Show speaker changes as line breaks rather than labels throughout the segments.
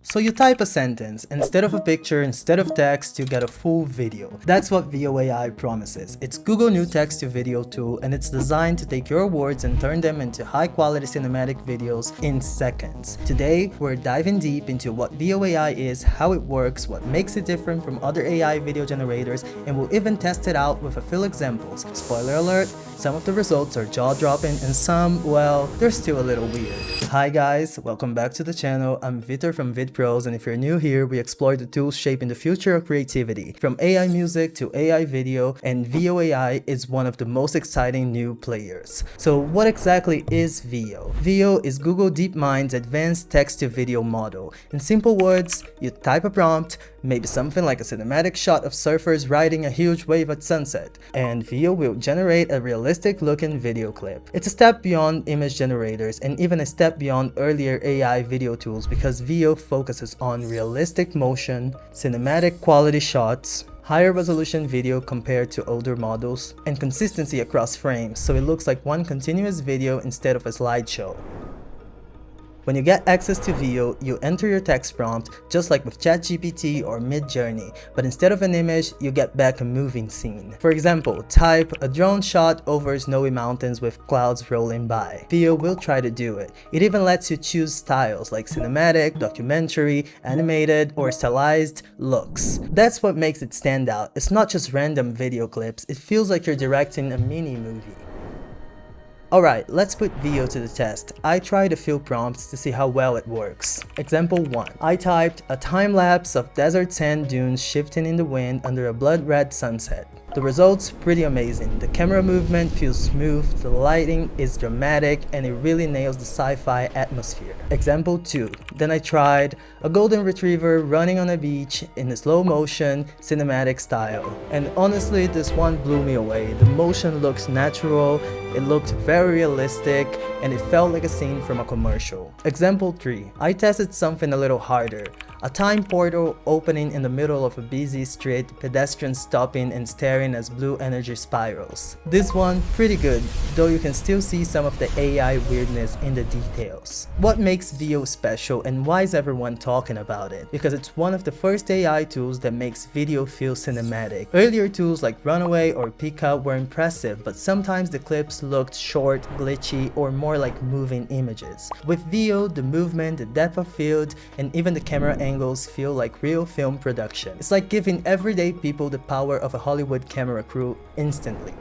So you type a sentence, instead of a picture, instead of text, you get a full video. That's what VO AI promises. It's Google new text to video tool, and it's designed to take your words and turn them into high quality cinematic videos in seconds. Today, we're diving deep into what VO AI is, how it works, what makes it different from other AI video generators, and we'll even test it out with a few examples. Spoiler alert, some of the results are jaw-dropping and some, well, they're still a little weird. Hi guys, welcome back to the channel. I'm Vitor from Vidpros, and if you're new here, we explore the tools shaping the future of creativity, from AI music to AI video, and VO AI is one of the most exciting new players. So what exactly is VO? VO is Google DeepMind's advanced text-to-video model. In simple words, you type a prompt, maybe something like a cinematic shot of surfers riding a huge wave at sunset, and VO will generate a realistic looking video clip. It's a step beyond image generators and even a step beyond earlier AI video tools because VO focuses on realistic motion, cinematic quality shots, higher resolution video compared to older models, and consistency across frames so it looks like one continuous video instead of a slideshow. When you get access to VO, you enter your text prompt just like with ChatGPT or Midjourney, but instead of an image, you get back a moving scene. For example, type a drone shot over snowy mountains with clouds rolling by. VO will try to do it. It even lets you choose styles like cinematic, documentary, animated, or stylized looks. That's what makes it stand out. It's not just random video clips, it feels like you're directing a mini movie. Alright, let's put VO to the test. I tried a few prompts to see how well it works. Example 1. I typed a time-lapse of desert sand dunes shifting in the wind under a blood-red sunset. The results pretty amazing. The camera movement feels smooth, the lighting is dramatic, and it really nails the sci-fi atmosphere. Example 2. Then I tried a golden retriever running on a beach in a slow motion, cinematic style. And honestly, this one blew me away. The motion looks natural, it looked very realistic, and it felt like a scene from a commercial. Example 3. I tested something a little harder. A time portal opening in the middle of a busy street, pedestrians stopping and staring as blue energy spirals. This one, pretty good, though you can still see some of the AI weirdness in the details. What makes VO special and why is everyone talking about it? Because it's one of the first AI tools that makes video feel cinematic. Earlier tools like Runway or Pika were impressive, but sometimes the clips looked short, glitchy, or more like moving images. With VO, the movement, the depth of field, and even the camera angles feel like real film production. It's like giving everyday people the power of a Hollywood camera crew instantly.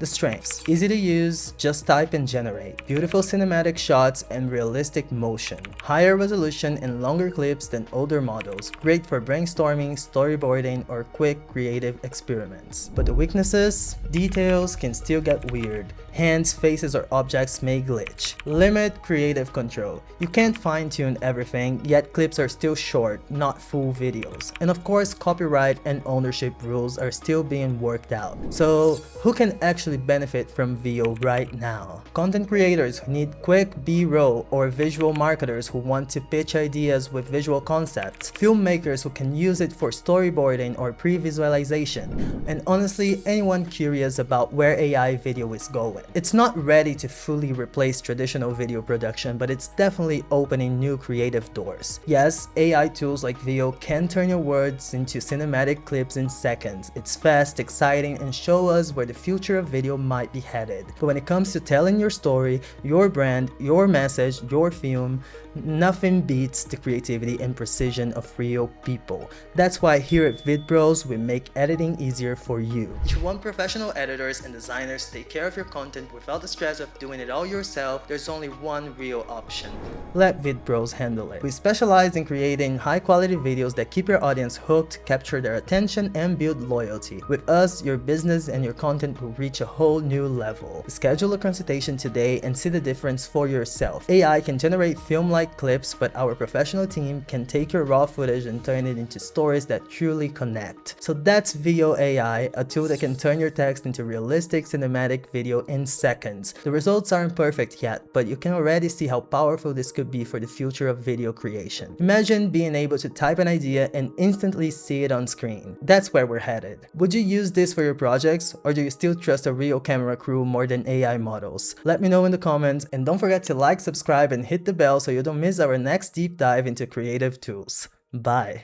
The strengths: easy to use, just type and generate, beautiful cinematic shots and realistic motion, higher resolution and longer clips than older models, great for brainstorming, storyboarding, or quick creative experiments. But the weaknesses? Details can still get weird, hands, faces, or objects may glitch. Limit creative control. You can't fine-tune everything, yet clips are still short, not full videos. And of course, copyright and ownership rules are still being worked out. So who can actually benefit from VO right now? Content creators who need quick B-roll, or visual marketers who want to pitch ideas with visual concepts, filmmakers who can use it for storyboarding or pre-visualization, and honestly, anyone curious about where AI video is going. It's not ready to fully replace traditional video production, but it's definitely opening new creative doors. Yes, AI tools like VO can turn your words into cinematic clips in seconds. It's fast, exciting, and show us where the future of video might be headed. But when it comes to telling your story, your brand, your message, your film, nothing beats the creativity and precision of real people. That's why here at Vidpros, we make editing easier for you. If you want professional editors and designers to take care of your content without the stress of doing it all yourself, there's only one real option. Let Vidpros handle it. We specialize in creating high-quality videos that keep your audience hooked, capture their attention, and build loyalty. With us, your business and your content will reach a whole new level. Schedule a consultation today and see the difference for yourself. AI can generate film-like clips, but our professional team can take your raw footage and turn it into stories that truly connect. So that's VO AI, a tool that can turn your text into realistic cinematic video in seconds. The results aren't perfect yet, but you can already see how powerful this could be for the future of video creation. Imagine being able to type an idea and instantly see it on screen. That's where we're headed. Would you use this for your projects, or do you still trust a real camera crew more than AI models? Let me know in the comments, and don't forget to like, subscribe, and hit the bell so you don't miss our next deep dive into creative tools. Bye!